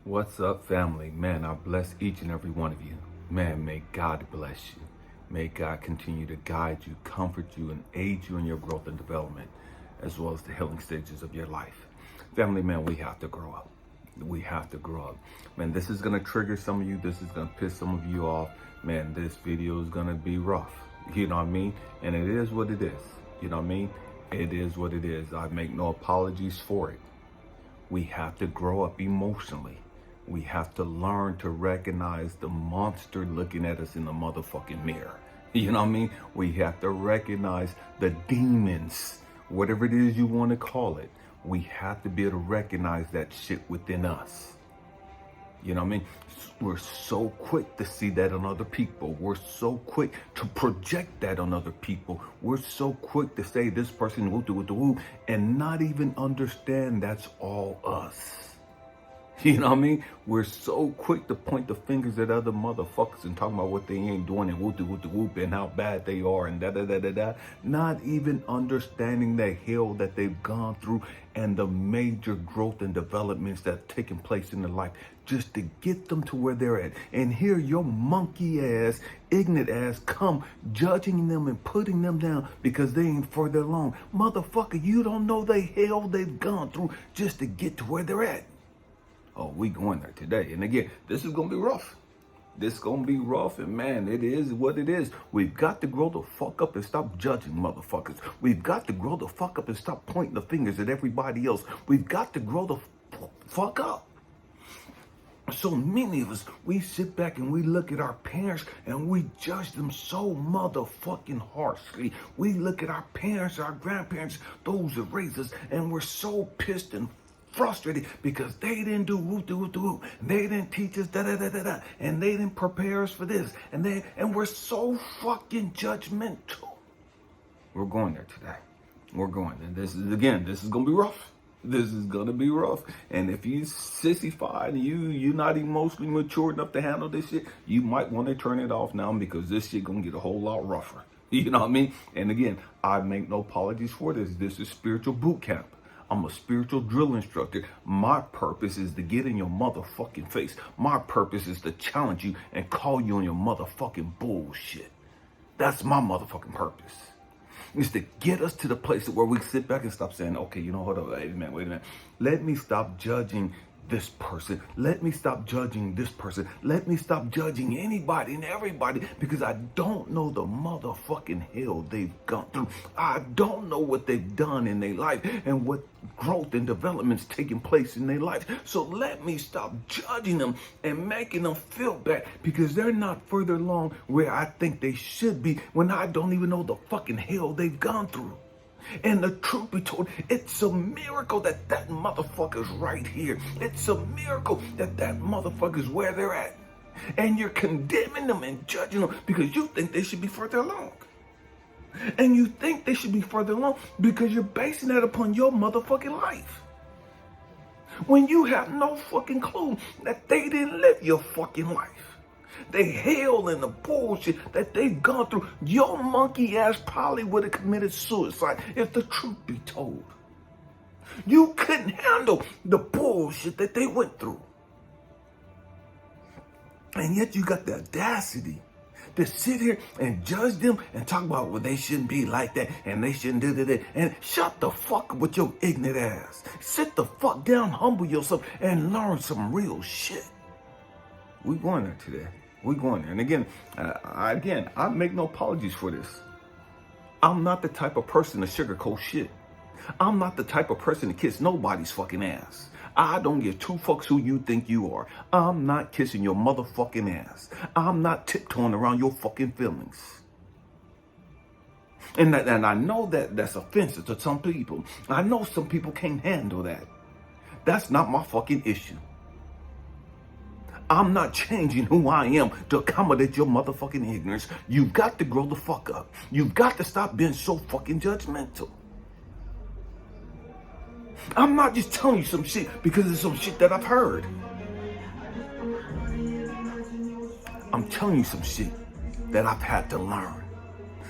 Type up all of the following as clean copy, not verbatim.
What's up, family? Man, I bless each and every one of you. Man, may God bless you. May God continue to guide you, comfort you, and aid you in your growth and development, as well as the healing stages of your life. Family, man, we have to grow up. We have to grow up. Man, this is going to trigger some of you. This is going to piss some of you off. Man, this video is going to be rough. You know what I mean? And it is what it is. You know what I mean? It is what it is. I make no apologies for it. We have to grow up emotionally. We have to learn to recognize the monster looking at us in the motherfucking mirror. You know what I mean? We have to recognize the demons, whatever it is you want to call it. We have to be able to recognize that shit within us. You know what I mean? We're so quick to see that on other people. We're so quick to project that on other people. We're so quick to say this person will do it, and not even understand that's all us. You know what I mean? We're so quick to point the fingers at other motherfuckers and talking about what they ain't doing and whoop and how bad they are and da. Not even understanding the hell that they've gone through and the major growth and developments that have taken place in their life just to get them to where they're at. And here your monkey ass, ignorant ass come judging them and putting them down because they ain't further along. Motherfucker, you don't know the hell they've gone through just to get to where they're at. Oh, we going there today. And again, this is going to be rough. This is going to be rough. And man, it is what it is. We've got to grow the fuck up and stop judging motherfuckers. We've got to grow the fuck up and stop pointing the fingers at everybody else. We've got to grow the fuck up. So many of us, we sit back and we look at our parents and we judge them so motherfucking harshly. We look at our parents, our grandparents, those that raised us, and we're so pissed and frustrated because they didn't do whoop. They didn't teach us da, and they didn't prepare us for this, and we're so fucking judgmental. We're going there today. We're going, and this is gonna be rough. This is gonna be rough. And if you sissified and you're not emotionally mature enough to handle this shit, you might want to turn it off now because this shit gonna get a whole lot rougher. You know what I mean? And again, I make no apologies for this. This is spiritual boot camp. I'm a spiritual drill instructor. My purpose is to get in your motherfucking face. My purpose is to challenge you and call you on your motherfucking bullshit. That's my motherfucking purpose. It's to get us to the place where we sit back and stop saying, okay, you know, hold up, wait a minute. Let me stop judging this person. Let me stop judging this person. Let me stop judging anybody and everybody because I don't know the motherfucking hell they've gone through. I don't know what they've done in their life and what growth and development's taking place in their life. So let me stop judging them and making them feel bad because they're not further along where I think they should be when I don't even know the fucking hell they've gone through. And the truth be told, it's a miracle that motherfucker's right here. It's a miracle that motherfucker's where they're at. And you're condemning them and judging them because you think they should be further along. And you think they should be further along because you're basing that upon your motherfucking life. When you have no fucking clue that they didn't live your fucking life. The hell and the bullshit that they've gone through. Your monkey ass probably would have committed suicide if the truth be told. You couldn't handle the bullshit that they went through. And yet you got the audacity to sit here and judge them and talk about, well, they shouldn't be like that and they shouldn't do that. And shut the fuck up with your ignorant ass. Sit the fuck down, humble yourself, and learn some real shit. We're going there today. We're going there. And again, I make no apologies for this. I'm not the type of person to sugarcoat shit. I'm not the type of person to kiss nobody's fucking ass. I don't give two fucks who you think you are. I'm not kissing your motherfucking ass. I'm not tiptoeing around your fucking feelings. And I know that that's offensive to some people. I know some people can't handle that. That's not my fucking issue. I'm not changing who I am to accommodate your motherfucking ignorance. You've got to grow the fuck up. You've got to stop being so fucking judgmental. I'm not just telling you some shit because it's some shit that I've heard. I'm telling you some shit that I've had to learn.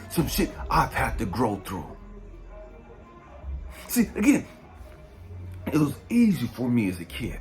Some shit I've had to grow through. See, again, it was easy for me as a kid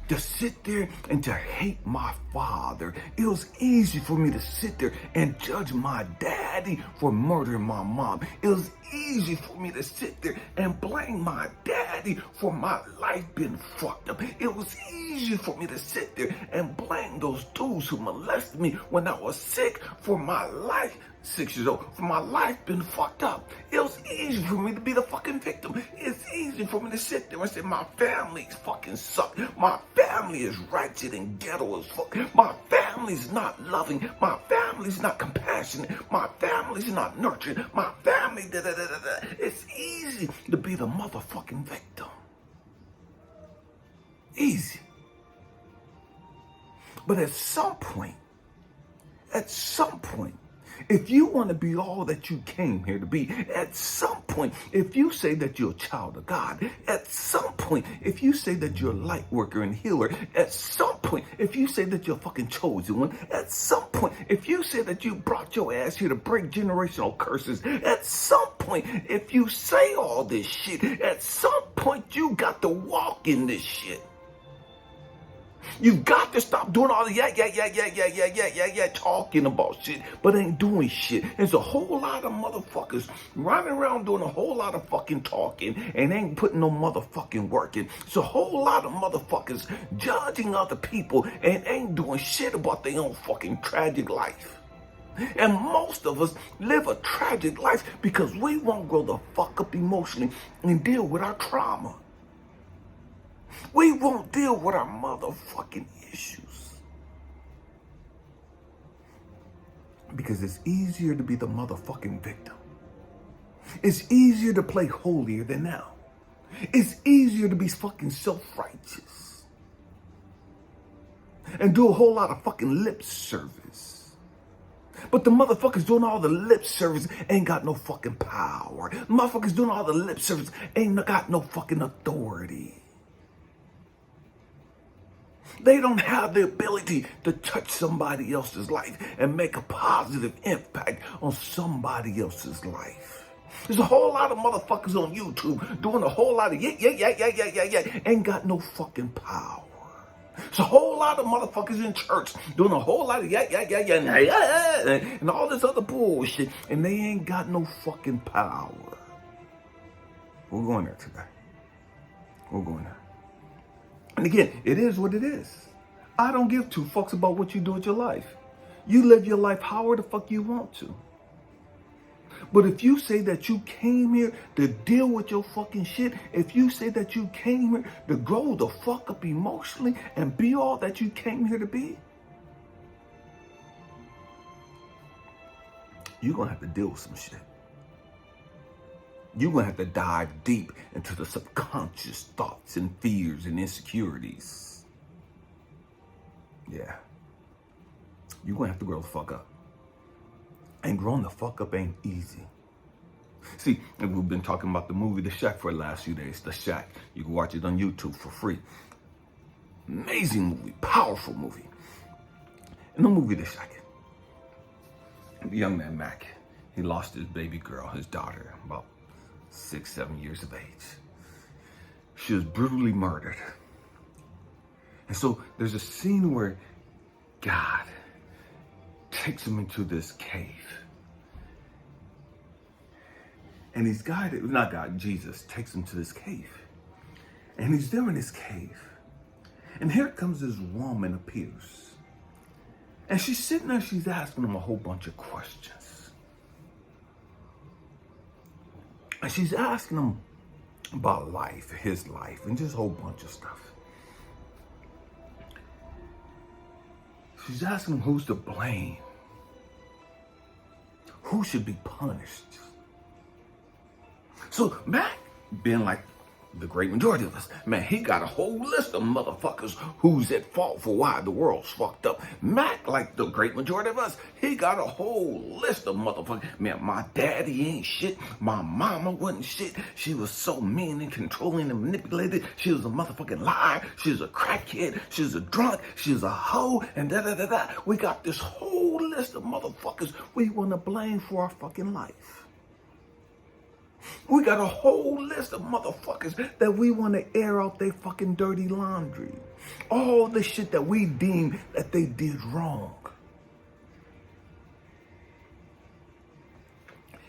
to sit there and to hate my father. It was easy for me to sit there and judge my daddy for murdering my mom. It was easy for me to sit there and blame my daddy for my life being fucked up. It was easy for me to sit there and blame those dudes who molested me when I was sick for my life, 6 years old, for my life being fucked up. It was easy for me to be the fucking victim. It's easy for me to sit there and say my family fucking suck. My family is ratchet and ghetto as fuck. My family's not loving. My family's not compassionate. My family's not nurturing. My family, It's easy to be the motherfucking victim. Easy. But at some point, if you want to be all that you came here to be, at some point, if you say that you're a child of God, at some point, if you say that you're a light worker and healer, at some point, if you say that you're a fucking chosen one, at some point, if you say that you brought your ass here to break generational curses, at some point, if you say all this shit, at some point, you got to walk in this shit. You've got to stop doing all the talking about shit, but ain't doing shit. There's a whole lot of motherfuckers running around doing a whole lot of fucking talking and ain't putting no motherfucking work in. It's a whole lot of motherfuckers judging other people and ain't doing shit about their own fucking tragic life. And most of us live a tragic life because we won't grow the fuck up emotionally and deal with our trauma. We won't deal with our motherfucking issues. Because it's easier to be the motherfucking victim. It's easier to play holier than thou. It's easier to be fucking self-righteous. And do a whole lot of fucking lip service. But the motherfuckers doing all the lip service ain't got no fucking power. The motherfuckers doing all the lip service ain't got no fucking authority. They don't have the ability to touch somebody else's life and make a positive impact on somebody else's life. There's a whole lot of motherfuckers on YouTube doing a whole lot of ain't got no fucking power. There's a whole lot of motherfuckers in church doing a whole lot of and all this other bullshit, and they ain't got no fucking power. We're going there today. We're going there. And again, it is what it is. I don't give two fucks about what you do with your life. You live your life however the fuck you want to. But if you say that you came here to deal with your fucking shit, if you say that you came here to grow the fuck up emotionally and be all that you came here to be, you're going to have to deal with some shit. You're going to have to dive deep into the subconscious thoughts and fears and insecurities. Yeah. You're going to have to grow the fuck up. And growing the fuck up ain't easy. See, we've been talking about the movie The Shack for the last few days. The Shack. You can watch it on YouTube for free. Amazing movie. Powerful movie. In the movie The Shack, the young man Mac, he lost his baby girl, his daughter, about 6-7 years of age. She was brutally murdered. And so there's a scene where God takes him into this cave. And he's guided, not God, Jesus takes him to this cave. And he's there in this cave. And here comes this woman appears. And she's sitting there, she's asking him a whole bunch of questions. And she's asking him about life, his life, and just a whole bunch of stuff. She's asking him who's to blame. Who should be punished? So Mac, being like the great majority of us, man, he got a whole list of motherfuckers who's at fault for why the world's fucked up. Mac, like the great majority of us, he got a whole list of motherfuckers. Man, my daddy ain't shit. My mama wasn't shit. She was so mean and controlling and manipulated. She was a motherfucking liar. She was a crackhead. She was a drunk. She was a hoe. And da-da-da-da. We got this whole list of motherfuckers we want to blame for our fucking life. We got a whole list of motherfuckers that we want to air out their fucking dirty laundry. All the shit that we deem that they did wrong.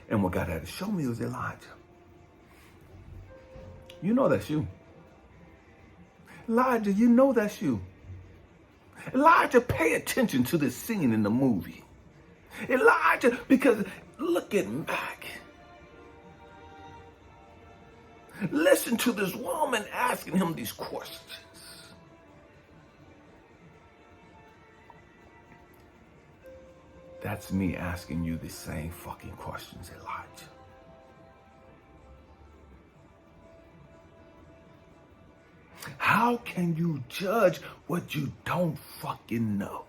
And what God had to show me was Elijah. You know that's you. Elijah, you know that's you. Elijah, pay attention to this scene in the movie. Elijah, because look at Mac. Listen to this woman asking him these questions. That's me asking you the same fucking questions, Elijah. How can you judge what you don't fucking know?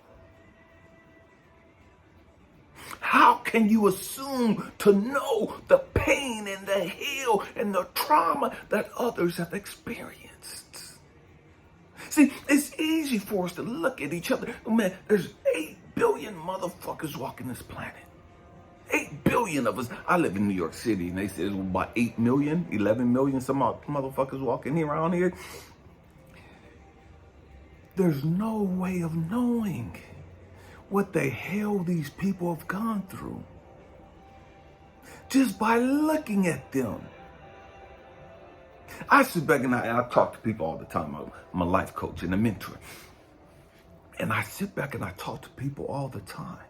How can you assume to know the pain and the hell and the trauma that others have experienced? See, it's easy for us to look at each other. Man, there's 8 billion motherfuckers walking this planet. 8 billion of us. I live in New York City, and they said there's about 8 million, 11 million, some motherfuckers walking around here. There's no way of knowing what the hell these people have gone through just by looking at them. I sit back and I talk to people all the time. I'm a life coach and a mentor. And I sit back and I talk to people all the time.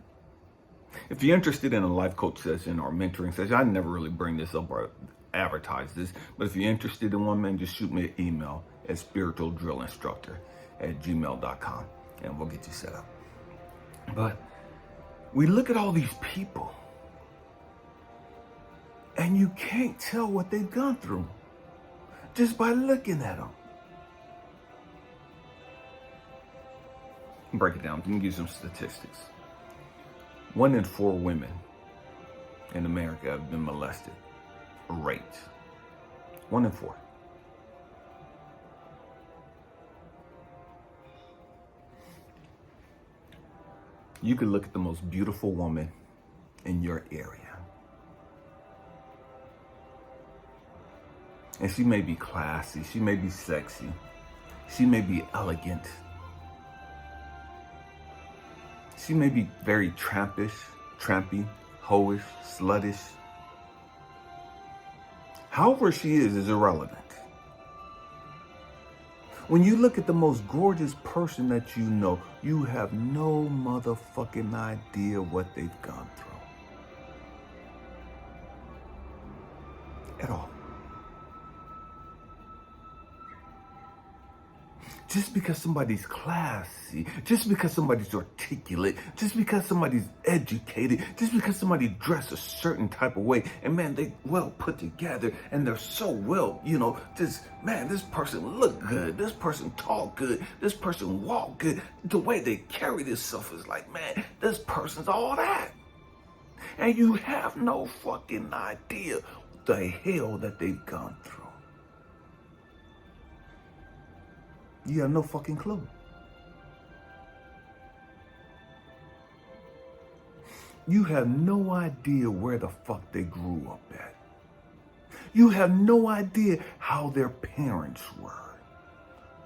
If you're interested in a life coach session or mentoring session, I never really bring this up or advertise this, but if you're interested in one, man, just shoot me an email at spiritualdrillinstructor@gmail.com and we'll get you set up. But we look at all these people and you can't tell what they've gone through just by looking at them. Break it down. Let me give you some statistics. 1 in 4 women in America have been molested or raped. 1 in 4. You could look at the most beautiful woman in your area. And she may be classy, she may be sexy, she may be elegant. She may be very trampy, hoish, sluttish. However she is irrelevant. When you look at the most gorgeous person that you know, you have no motherfucking idea what they've gone through. At all. Just because somebody's classy, just because somebody's articulate, just because somebody's educated, just because somebody dressed a certain type of way, and man, they well put together, and they're so well, just, man, this person look good, this person talk good, this person walk good, the way they carry themselves is like, man, this person's all that. And you have no fucking idea the hell that they've gone through. You have no fucking clue. You have no idea where the fuck they grew up at. You have no idea how their parents were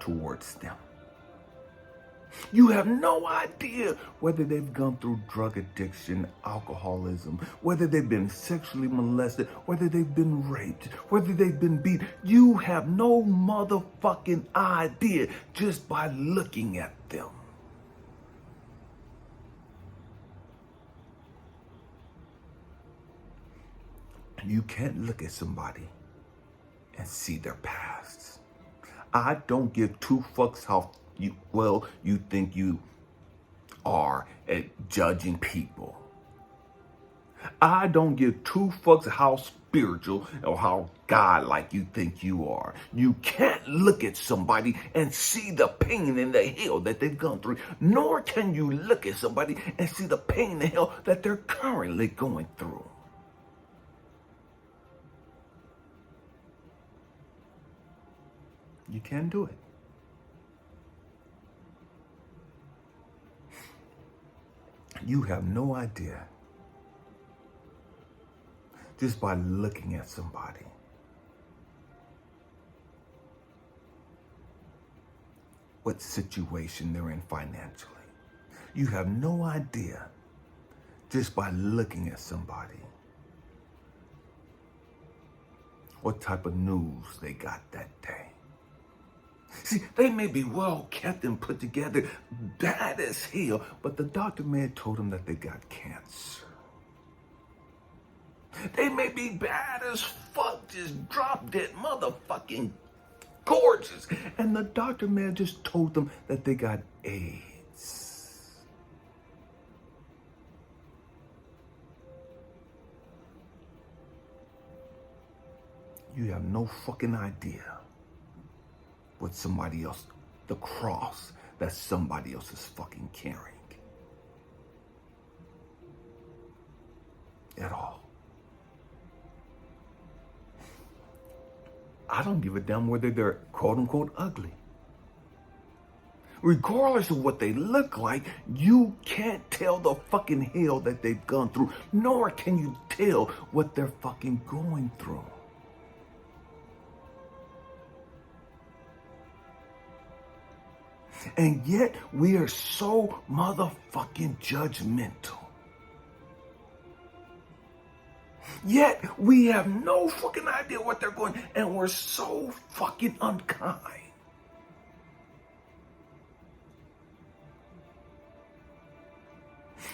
towards them. You have no idea whether they've gone through drug addiction, alcoholism, whether they've been sexually molested, whether they've been raped, whether they've been beat. You have no motherfucking idea just by looking at them. You can't look at somebody and see their past. I don't give 2 fucks how you think you are at judging people. I don't give 2 fucks how spiritual or how God-like you think you are. You can't look at somebody and see the pain and the hell that they've gone through, nor can you look at somebody and see the pain and the hell that they're currently going through. You can't do it. You have no idea just by looking at somebody. What situation they're in financially. You have no idea just by looking at somebody what type of news they got that day. See, they may be well kept and put together, bad as hell, but the doctor may have told them that they got cancer. They may be bad as fuck, just drop dead motherfucking gorgeous, and the doctor may have just told them that they got AIDS. You have no fucking idea what somebody else, the cross that somebody else is fucking carrying. At all. I don't give a damn whether they're quote unquote ugly. Regardless of what they look like, you can't tell the fucking hell that they've gone through, nor can you tell what they're fucking going through. And yet we are so motherfucking judgmental. Yet we have no fucking idea what they're going, and we're so fucking unkind.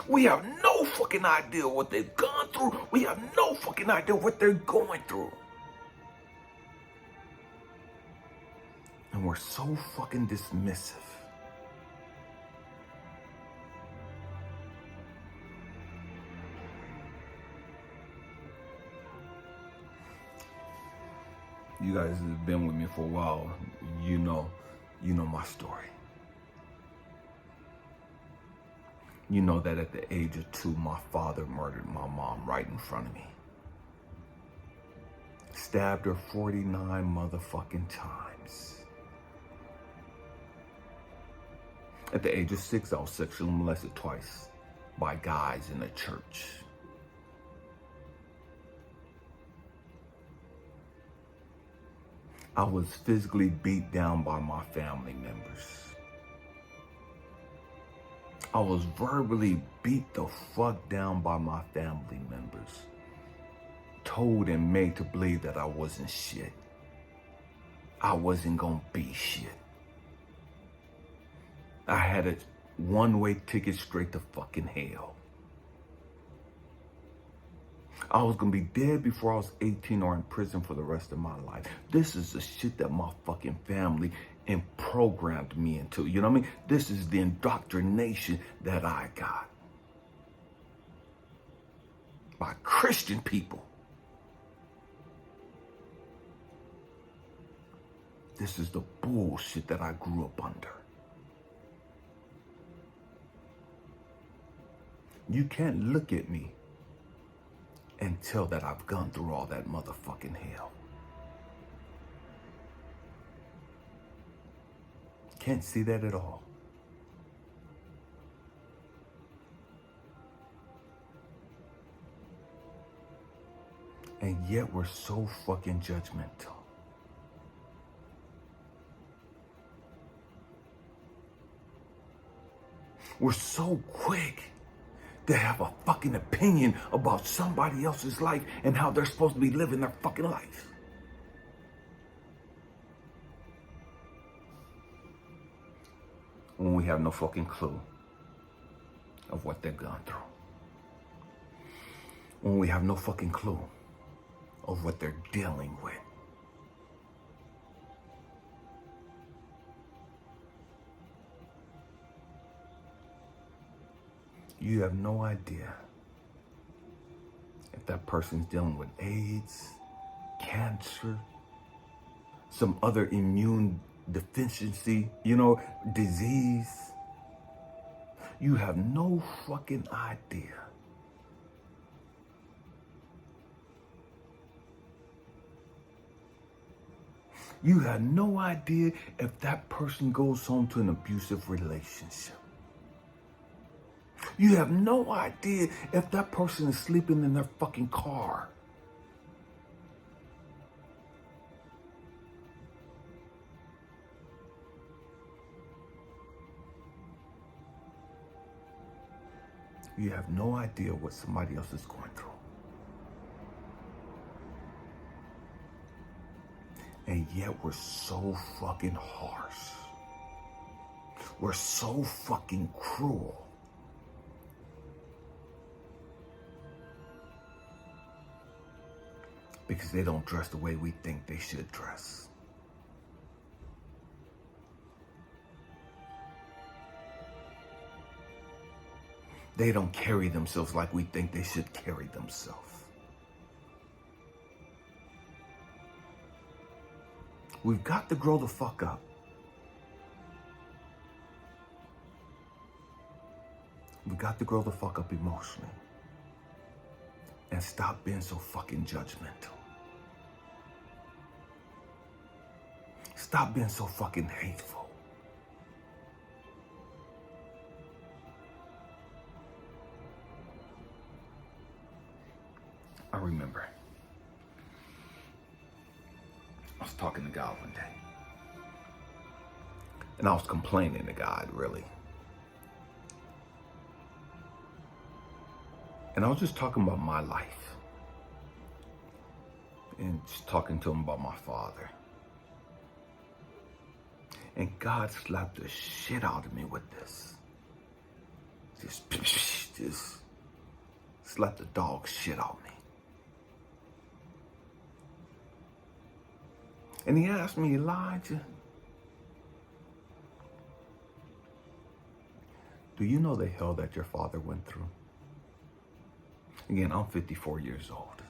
We have no fucking idea what they've gone through. We have no fucking idea what they're going through. And we're so fucking dismissive. You guys have been with me for a while. You know my story. You know that at the age of 2, my father murdered my mom right in front of me. Stabbed her 49 motherfucking times. At the age of 6, I was sexually molested twice by guys in the church. I was physically beat down by my family members. I was verbally beat the fuck down by my family members. Told and made to believe that I wasn't shit. I wasn't gonna be shit. I had a one-way ticket straight to fucking hell. I was gonna be dead before I was 18 or in prison for the rest of my life. This is the shit that my fucking family programmed me into. You know what I mean? This is the indoctrination that I got by Christian people. This is the bullshit that I grew up under. You can't look at me and tell that I've gone through all that motherfucking hell. Can't see that at all. And yet we're so fucking judgmental. We're so quick to have a fucking opinion about somebody else's life and how they're supposed to be living their fucking life. When we have no fucking clue of what they've gone through. When we have no fucking clue of what they're dealing with. You have no idea if that person's dealing with AIDS, cancer, some other immune deficiency, disease. You have no fucking idea. You have no idea if that person goes home to an abusive relationship. You have no idea if that person is sleeping in their fucking car You have no idea what somebody else is going through. And yet we're so fucking harsh. We're so fucking cruel. Because they don't dress the way we think they should dress. They don't carry themselves like we think they should carry themselves. We've got to grow the fuck up. We've got to grow the fuck up emotionally. And stop being so fucking judgmental. Stop being so fucking hateful. I remember I was talking to God one day. And I was complaining to God, really. And I was just talking about my life. And just talking to him about my father. And God slapped the shit out of me with this. Just slapped the dog shit out of me. And he asked me, Elijah, do you know the hell that your father went through? Again, I'm 54 years old.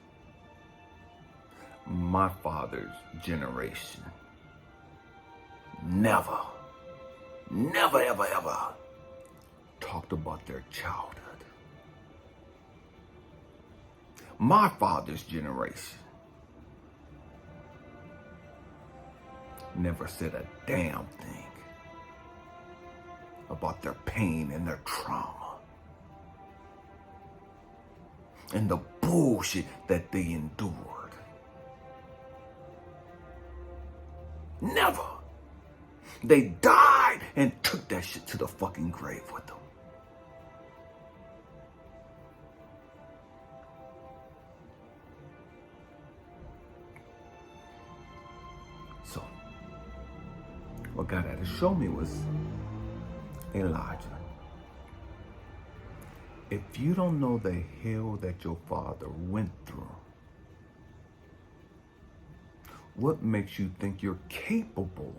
My father's generation never, ever talked about their childhood. My father's generation never said a damn thing about their pain and their trauma and the bullshit that they endured. Never. They died and took that shit to the fucking grave with them. So, what God had to show me was, Elijah, if you don't know the hell that your father went through, what makes you think you're capable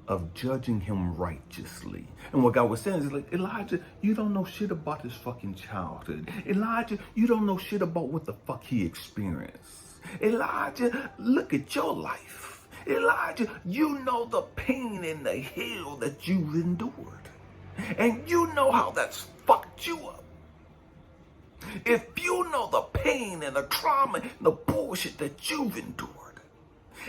of judging him righteously? And what God was saying is like, Elijah, you don't know shit about his fucking childhood. Elijah, you don't know shit about what the fuck he experienced. Elijah, look at your life. Elijah, you know the pain and the hell that you've endured. And you know how that's fucked you up. If you know the pain and the trauma and the bullshit that you've endured,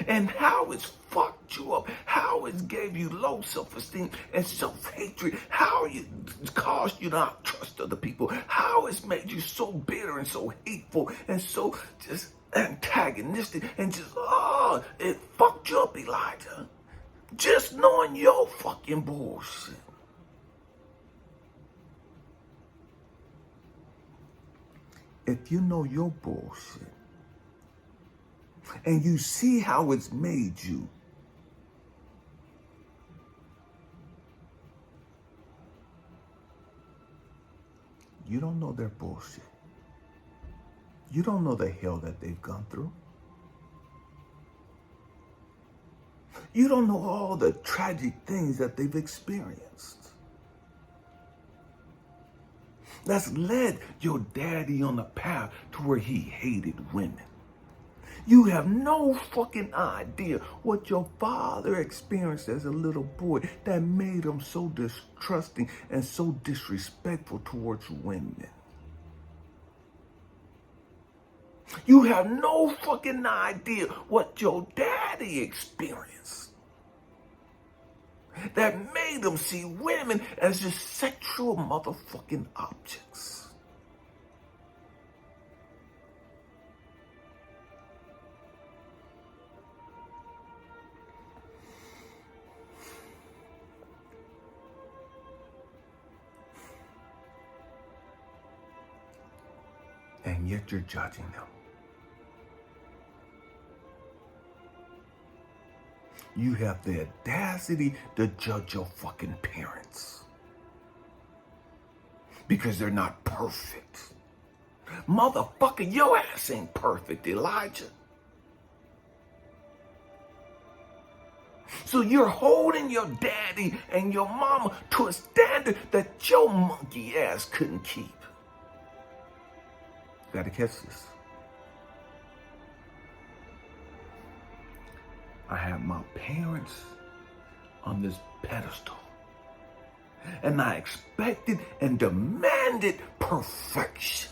and how it's fucked you up, how it's gave you low self-esteem and self-hatred, how it's caused you not to trust other people, how it's made you so bitter and so hateful and so just antagonistic and just, it fucked you up, Elijah. Just knowing your fucking bullshit. If you know your bullshit, and you see how it's made you, you don't know their bullshit. You don't know the hell that they've gone through. You don't know all the tragic things that they've experienced. That's led your daddy on the path to where he hated women. You have no fucking idea what your father experienced as a little boy that made him so distrusting and so disrespectful towards women. You have no fucking idea what your daddy experienced that made him see women as just sexual motherfucking objects. and yet you're judging them. You have the audacity to judge your fucking parents because they're not perfect. Motherfucker, your ass ain't perfect, Elijah. So you're holding your daddy and your mama to a standard that your monkey ass couldn't keep. You gotta catch this. I have my parents on this pedestal, and I expected and demanded perfection.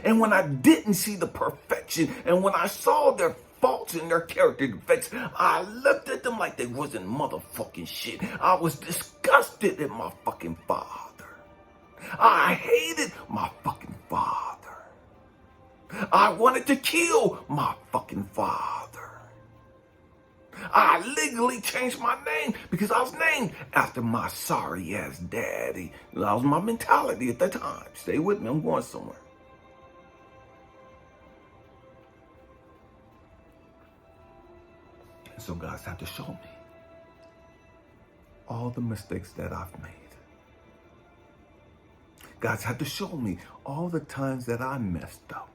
And when I didn't see the perfection, and when I saw their faults and their character defects, I looked at them like they wasn't motherfucking shit. I was disgusted at my fucking father. I hated my fucking father. I wanted to kill my fucking father. I legally changed my name because I was named after my sorry ass daddy. That was my mentality at the time. Stay with me, I'm going somewhere. And so God's had to show me all the mistakes that I've made. God's had to show me all the times that I messed up.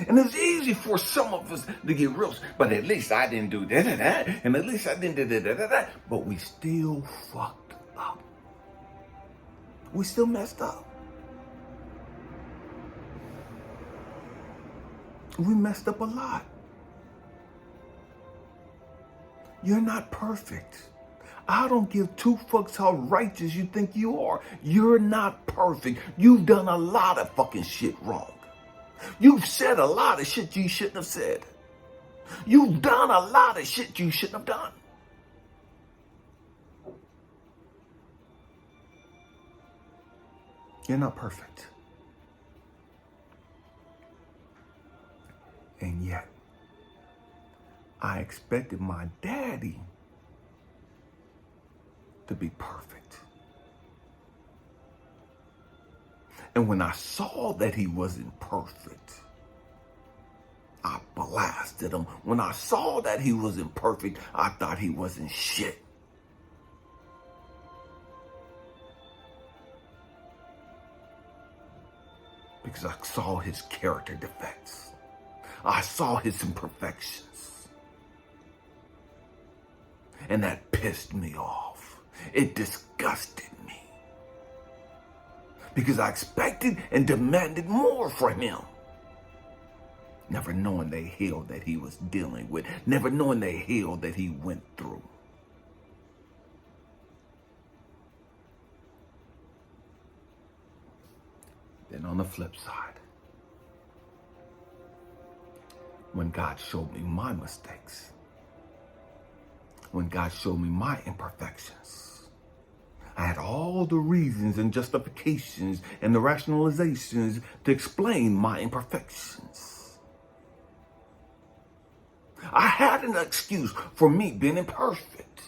And it's easy for some of us to get real, but at least I didn't do that, and at least I didn't do that. But we still fucked up. We still messed up. We messed up a lot. You're not perfect. I don't give two fucks how righteous you think you are. You're not perfect. You've done a lot of fucking shit wrong. You've said a lot of shit you shouldn't have said. You've done a lot of shit you shouldn't have done. You're not perfect. And yet, I expected my daddy to be perfect. And when I saw that he wasn't perfect, I blasted him. When I saw that he wasn't perfect, I thought he wasn't shit. Because I saw his character defects. I saw his imperfections. And that pissed me off. It disgusted me. Because I expected and demanded more from him. Never knowing the hell that he was dealing with. Never knowing the hell that he went through. Then on the flip side, when God showed me my mistakes, when God showed me my imperfections, I had all the reasons and justifications and the rationalizations to explain my imperfections. I had an excuse for me being imperfect.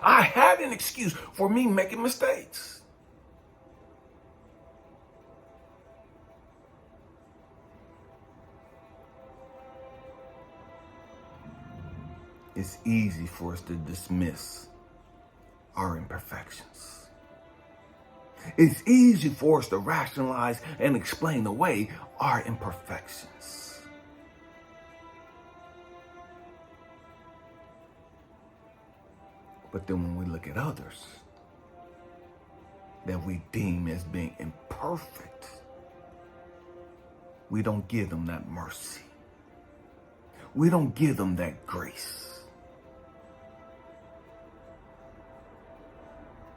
I had an excuse for me making mistakes. It's easy for us to dismiss our imperfections. It's easy for us to rationalize and explain away our imperfections. But then when we look at others that we deem as being imperfect, we don't give them that mercy. We don't give them that grace.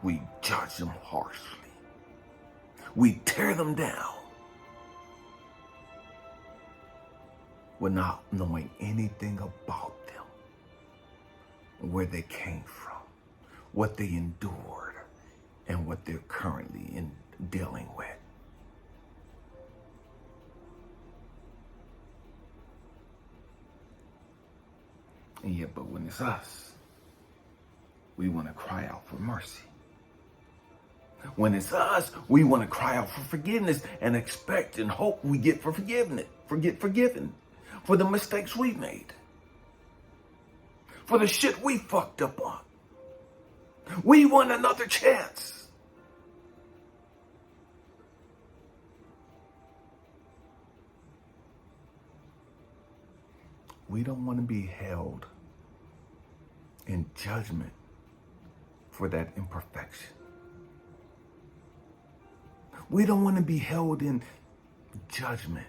We judge them harshly. We tear them down without knowing anything about them, where they came from, what they endured, and what they're currently dealing with. And yet, but when it's us, we want to cry out for mercy. When it's us, we want to cry out for forgiveness and expect and hope we get forgiven for the mistakes we made, for the shit we fucked up on. We want another chance. We don't want to be held in judgment for that imperfection. We don't want to be held in judgment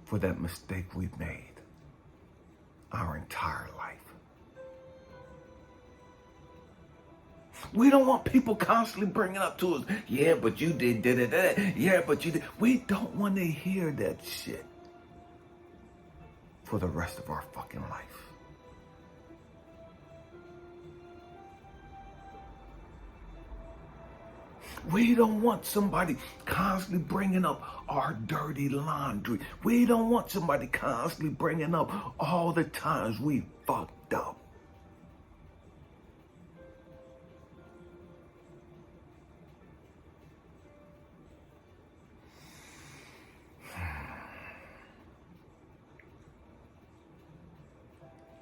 for that mistake we've made our entire life. We don't want people constantly bringing up to us, yeah, but you did that. Yeah, but you did. We don't want to hear that shit for the rest of our fucking life. We don't want somebody constantly bringing up our dirty laundry. We don't want somebody constantly bringing up all the times we fucked up.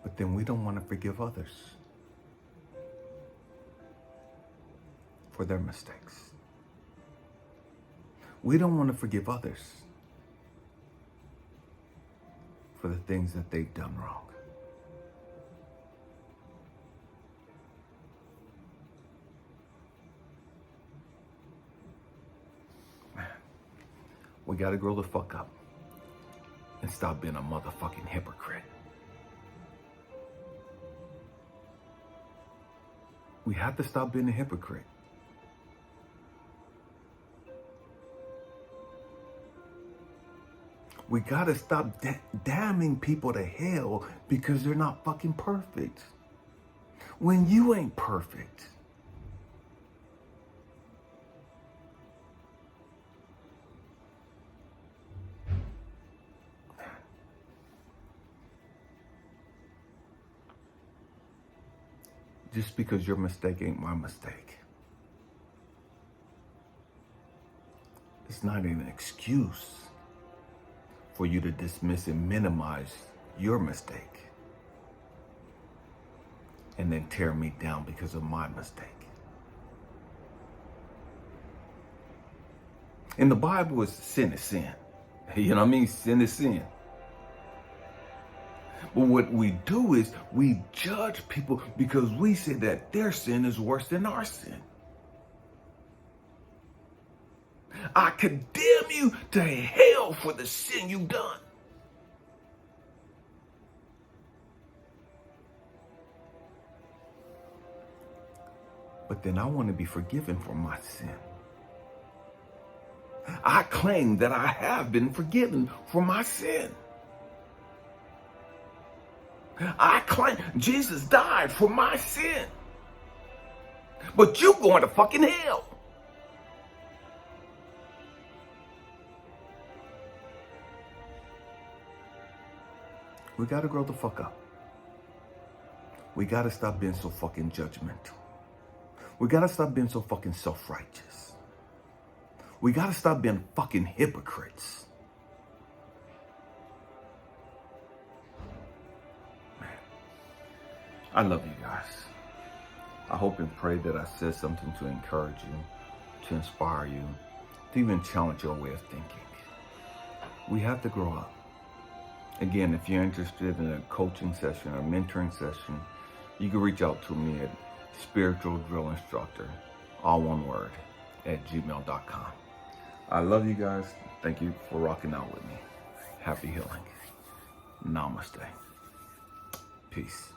But then we don't want to forgive others for their mistakes. We don't want to forgive others for the things that they've done wrong. Man, we got to grow the fuck up and stop being a motherfucking hypocrite. We have to stop being a hypocrite. We gotta stop damning people to hell because they're not fucking perfect. When you ain't perfect. Just because your mistake ain't my mistake, it's not an excuse for you to dismiss and minimize your mistake and then tear me down because of my mistake. In the Bible, it's sin is sin. You know what I mean? Sin is sin. But what we do is we judge people because we say that their sin is worse than our sin. I condemn you to hell for the sin you've done. But then I want to be forgiven for my sin. I claim that I have been forgiven for my sin. I claim Jesus died for my sin. But you going to fucking hell. We gotta grow the fuck up. We gotta stop being so fucking judgmental. We gotta stop being so fucking self-righteous. We gotta stop being fucking hypocrites. Man, I love you guys. I hope and pray that I said something to encourage you, to inspire you, to even challenge your way of thinking. We have to grow up. Again, if you're interested in a coaching session or mentoring session, you can reach out to me at spiritualdrillinstructor, all one word, @gmail.com. I love you guys. Thank you for rocking out with me. Happy healing. Namaste. Peace.